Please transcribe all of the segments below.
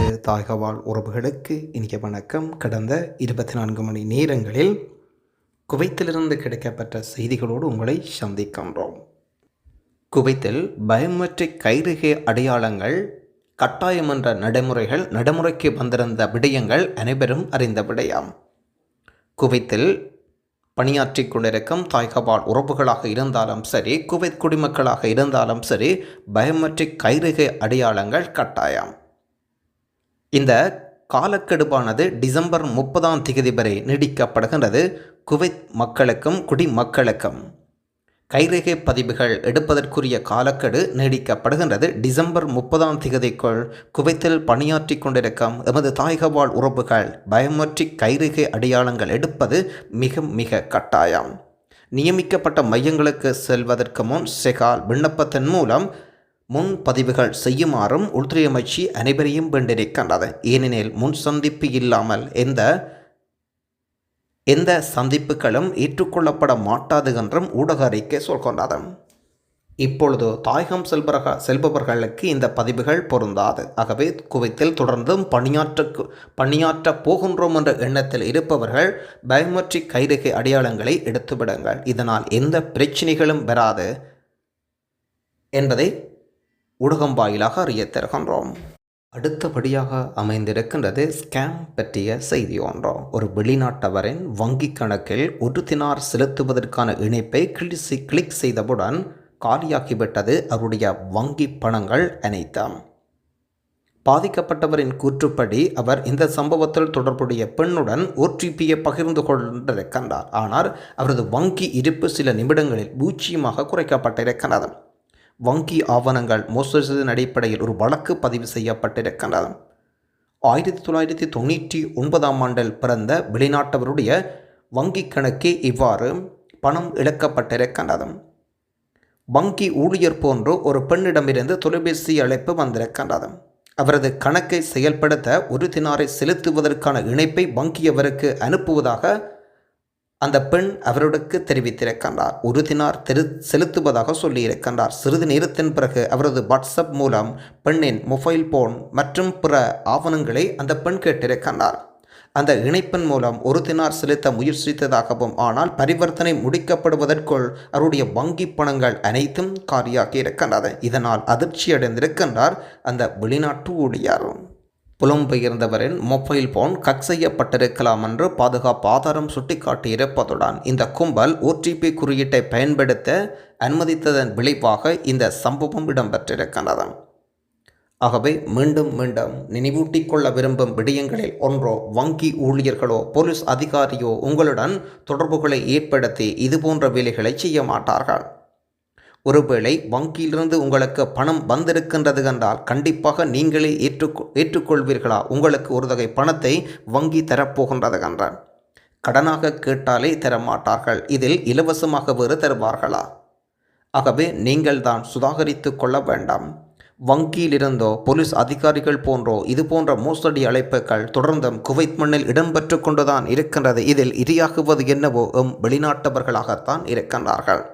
தாயகவாழ் உறவுகளுக்கு இனிய வணக்கம். கடந்த 24 மணி நேரங்களில் குவைத்திலிருந்து கிடைக்கப்பட்ட செய்திகளோடு உங்களை சந்திக்கின்றோம். குவைத்தில் பயோமெட்ரிக் கைரேகை அடையாளங்கள் கட்டாயம் என்ற நடைமுறைக்கு வந்திருந்த விடயங்கள் அனைவரும் அறிந்த விடயம். குவைத்தில் பணியாற்றிக் கொண்டிருக்கும் தாயகவாழ் உறவுகளாக இருந்தாலும் சரி, குவைத் குடிமக்களாக இருந்தாலும் சரி, பயோமெட்ரிக் கைரேகை அடையாளங்கள் கட்டாயம். இந்த காலக்கெடுவானது டிசம்பர் 30 வரை நீடிக்கப்படுகின்றது. குவைத் மக்களுக்கும் குடிமக்களுக்கும் கைரேகை பதிவுகள் எடுப்பதற்குரிய காலக்கெடு நீடிக்கப்படுகின்றது. டிசம்பர் 30 குவைத்தில் பணியாற்றி கொண்டிருக்கும் எமது தாயகவாழ் உறவுகள் பயோமெட்ரிக் கைரேகை அடையாளங்கள் எடுப்பது மிக கட்டாயம். நியமிக்கப்பட்ட மையங்களுக்கு செல்வதற்கு முன் செகால் விண்ணப்பத்தின் மூலம் முன்பதிவுகள் செய்யுமாறும் உள்துறை அமைச்சு அனைவரையும் வேண்டியிருக்கின்றது. ஏனெனில் முன் சந்திப்பு இல்லாமல் எந்த சந்திப்புகளும் ஏற்றுக்கொள்ளப்பட மாட்டாது என்றும் ஊடக அறிக்கை சொல்கின்றது. இப்பொழுது தாயகம் செல்பவர்களுக்கு இந்த பதிவுகள் பொருந்தாது. ஆகவே குவைத்தில் தொடர்ந்தும் பணியாற்ற போகின்றோம் என்ற எண்ணத்தில் இருப்பவர்கள் பயோமெட்ரிக் கைரேகை அடையாளங்களை எடுத்துவிடுங்கள். இதனால் எந்த பிரச்சனைகளும் வராது என்பதை ஊடகம் வாயிலாக அறிய தருகின்றோம். அடுத்தபடியாக அமைந்திருக்கின்றது ஸ்கேம் பற்றிய செய்தி ஒன்றோ. ஒரு வெளிநாட்டவரின் வங்கி கணக்கில் $1 செலுத்துவதற்கான இணைப்பை கிளிக் செய்தவுடன் காலியாகிவிட்டது அவருடைய வங்கி பணங்கள் அனைத்தும். பாதிக்கப்பட்டவரின் கூற்றுப்படி அவர் இந்த சம்பவத்தில் தொடர்புடைய பெண்ணுடன் OTPயை பகிர்ந்து கொண்டிருக்கின்றார். ஆனால் அவரது வங்கி இருப்பு சில நிமிடங்களில் பூஜ்ஜியமாக குறைக்கப்பட்டிருக்கிறது. வங்கி ஆவணங்கள் மோசடியின் அடிப்படையில் ஒரு வழக்கு பதிவு செய்யப்பட்டிருக்கின்றது. 1999 பிறந்த வெளிநாட்டவருடைய வங்கி கணக்கே இவ்வாறு பணம் இழக்கப்பட்டிருக்கின்றது. வங்கி ஊழியர் போன்று ஒரு பெண்ணிடமிருந்து தொலைபேசி அழைப்பு வந்திருக்கின்றது. அவரது கணக்கை செயல்படுத்த $1 செலுத்துவதற்கான இணைப்பை வங்கி அவருக்கு அனுப்புவதாக அந்த பெண் அவருக்கு தெரிவித்திருக்கின்றார். $1 செலுத்துவதாக சொல்லியிருக்கின்றார். சிறிது நேரத்தின் பிறகு அவரது வாட்ஸ்அப் மூலம் பெண்ணின் மொபைல் போன் மற்றும் பிற ஆவணங்களை அந்த பெண் கேட்டிருக்கின்றார். அந்த இணைப்பின் மூலம் $1 செலுத்த முயற்சித்ததாகவும், ஆனால் பரிவர்த்தனை முடிக்கப்படுவதற்குள் அவருடைய வங்கி பணங்கள் அனைத்தும் காலியாகி இருக்கின்றது. இதனால் அதிர்ச்சியடைந்திருக்கின்றார் அந்த வெளிநாட்டு ஊழியர். புலம்பெயர்ந்தவரின் மொபைல் போன் கட் செய்யப்பட்டிருக்கலாம் என்று பாதுகாப்பு ஆதாரம் சுட்டிக்காட்டியிருப்பதுடன் இந்த கும்பல் OTP குறியீட்டை பயன்படுத்த அனுமதித்ததன் விளைவாக இந்த சம்பவம் இடம்பெற்றிருக்கின்றது. ஆகவே மீண்டும் நினைவூட்டிக் கொள்ள விரும்பும் விடயங்களில் ஒன்றோ, வங்கி ஊழியர்களோ போலீஸ் அதிகாரியோ உங்களுடன் தொடர்புகளை ஏற்படுத்தி இதுபோன்ற வேலைகளை செய்ய மாட்டார்கள். ஒருவேளை வங்கியிலிருந்து உங்களுக்கு பணம் வந்திருக்கின்றது என்றால் கண்டிப்பாக நீங்களே ஏற்றுக்கொள்வீர்களா? உங்களுக்கு ஒரு தொகை பணத்தை வங்கி தரப்போகின்றது என்றால் கடனாக கேட்டாலே தரமாட்டார்கள். இதில் இலவசமாக வேறு தருவார்களா? ஆகவே நீங்கள் தான் சுதாகரித்து கொள்ள வேண்டாம். வங்கியிலிருந்தோ போலீஸ் அதிகாரிகள் போன்றோ இதுபோன்ற மோசடி அழைப்புகள் தொடர்ந்தும் குவைத் மண்ணில் இடம்பெற்று கொண்டுதான் இருக்கின்றது. இதில் இரையாகுவது என்னவோ வெளிநாட்டவர்களாகத்தான் இருக்கின்றார்கள்.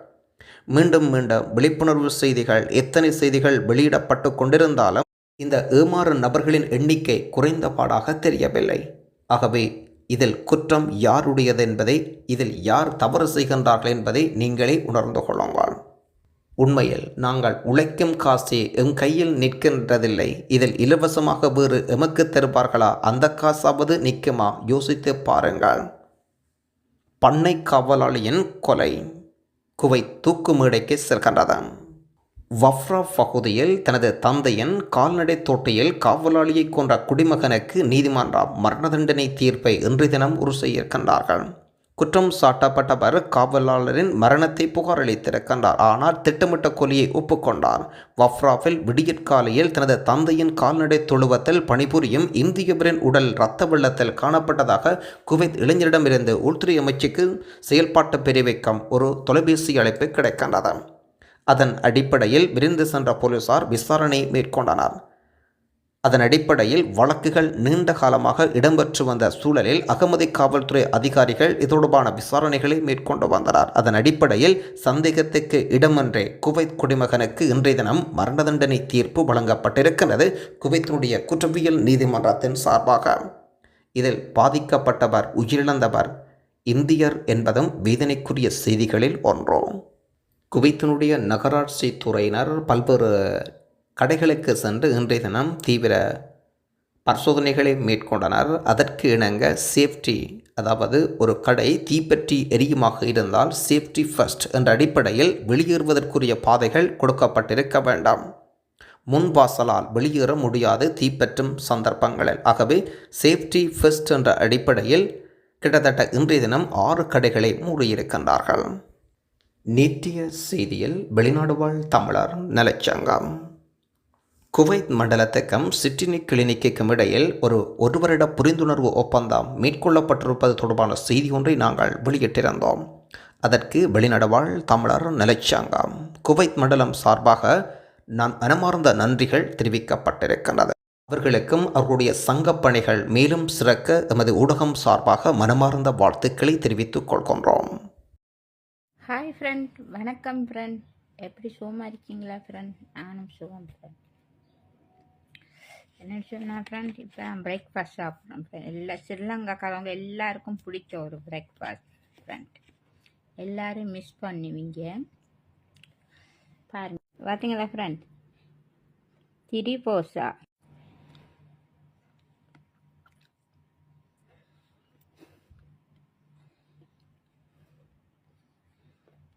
மீண்டும் விழிப்புணர்வு செய்திகள், எத்தனை செய்திகள் வெளியிடப்பட்டு கொண்டிருந்தாலும் இந்த ஏமாறு நபர்களின் எண்ணிக்கை குறைந்த பாடாக தெரியவில்லை. ஆகவே இதில் குற்றம் யாருடையது என்பதை, இதில் யார் தவறு செய்கின்றார்கள் என்பதை நீங்களே உணர்ந்து கொள்ளுங்கள். உண்மையில் நாங்கள் உழைக்கும் காசே எம் கையில் நிற்கின்றதில்லை. இதில் இலவசமாக வேறு எமக்கு தருவார்களா? அந்த காசாவது நிற்குமா? யோசித்து பாருங்கள். பண்ணை காவலாளியின் கொலை குவைத் தூக்கு மேடைக்கு செல்கின்றது. வஃப்ரா பகுதியில் தனது தந்தையின் கால்நடை தோட்டியில் காவலாளியை கொன்ற குடிமகனுக்கு நீதிமன்றம் மரண தண்டனை தீர்ப்பை இன்றைய தினம் உறுதி செய்திருக்கின்றார்கள். குற்றம் சாட்டப்பட்டவர் காவலாளரின் மரணத்தை புகாரளித்திருக்கின்றார். ஆனால் திட்டமிட்ட கொலையை ஒப்புக்கொண்டார். வஃப்ராவில் விடியற்காலையில் தனது தந்தையின் கால்நடை தொழுவத்தில் பணிபுரியும் இந்தியவரின் உடல் இரத்த வெள்ளத்தில் காணப்பட்டதாக குவைத் இளைஞரிடமிருந்து உள்துறை அமைச்சுக்கு செயல்பாட்டு பிரிவிக்கும் ஒரு தொலைபேசி அழைப்பு கிடைக்கின்றது. அதன் அடிப்படையில் விரைந்து சென்ற போலீசார் விசாரணை மேற்கொண்டனர். அதன் அடிப்படையில் வழக்குகள் நீண்ட காலமாக இடம்பெற்று வந்த சூழலில் அகமதி காவல்துறை அதிகாரிகள் இது தொடர்பான விசாரணைகளை மேற்கொண்டு வந்தனர். அதன் அடிப்படையில் சந்தேகத்துக்கு இடமன்றே குவைத் குடிமகனுக்கு இன்றைய தினம் மரண தண்டனை தீர்ப்பு வழங்கப்பட்டிருக்கிறது குவைத்தினுடைய குற்றவியல் நீதிமன்றத்தின் சார்பாக. இதில் பாதிக்கப்பட்டவர் உயிரிழந்தவர் இந்தியர் என்பதும் வேதனைக்குரிய செய்திகளில் ஒன்று. குவைத்தினுடைய நகராட்சி துறையினர் பல்வேறு கடைகளுக்கு சென்று இன்றைய தினம் தீவிர பரிசோதனைகளை மேற்கொண்டனர். அதற்கு இணங்க சேஃப்டி, அதாவது ஒரு கடை தீப்பற்றி எரியுமாக இருந்தால் சேஃப்டி ஃபர்ஸ்ட் என்ற அடிப்படையில் வெளியேறுவதற்குரிய பாதைகள் கொடுக்கப்பட்டிருக்க வேண்டாம். முன்வாசலால் வெளியேற முடியாது தீப்பற்றும் சந்தர்ப்பங்களில். ஆகவே சேஃப்டி ஃபர்ஸ்ட் என்ற அடிப்படையில் கிட்டத்தட்ட இன்றைய தினம் 6 கடைகளை மூடியிருக்கின்றார்கள். நேற்றைய செய்தியில் வெளிநாடு வாழ் தமிழர் நலச்சங்கம் குவைத் மண்டலத்துக்கும் சிட்னி கிளினிக்குக்கும் இடையில் ஒரு வருட புரிந்துணர்வு ஒப்பந்தம் மேற்கொள்ளப்பட்டிருப்பது தொடர்பான செய்தி ஒன்றை நாங்கள் வெளியிட்டிருந்தோம். அதற்கு வெளிநாடு வாழ் தமிழர் நலச்சங்கம் குவைத் மண்டலம் சார்பாக நான் மனமார்ந்த நன்றிகள் தெரிவிக்கப்பட்டிருக்கின்றது. அவர்களுக்கும் அவர்களுடைய சங்கப் பணிகள் மேலும் சிறக்க எமது ஊடகம் சார்பாக மனமார்ந்த வாழ்த்துக்களை தெரிவித்துக் கொள்கின்றோம். ஹாய் ஃப்ரெண்ட், வணக்கம் ஃப்ரெண்ட். எப்படி சுகமாக இருக்கீங்களா ஃப்ரெண்ட்? நானும் சுகம் ஃப்ரெண்ட். என்னென்னு சொன்னால் ஃப்ரெண்ட், இப்போ பிரேக்ஃபாஸ்ட் சாப்பிட்றோம் ஃப்ரெண்ட். ஸ்ரீலங்காக்காரவங்க எல்லாருக்கும் பிடிச்ச ஒரு பிரேக்ஃபாஸ்ட் ஃப்ரெண்ட். எல்லோரும் மிஸ் பண்ணுவீங்க பாருங்க. பார்த்தீங்களா ஃப்ரெண்ட், திரிபோசா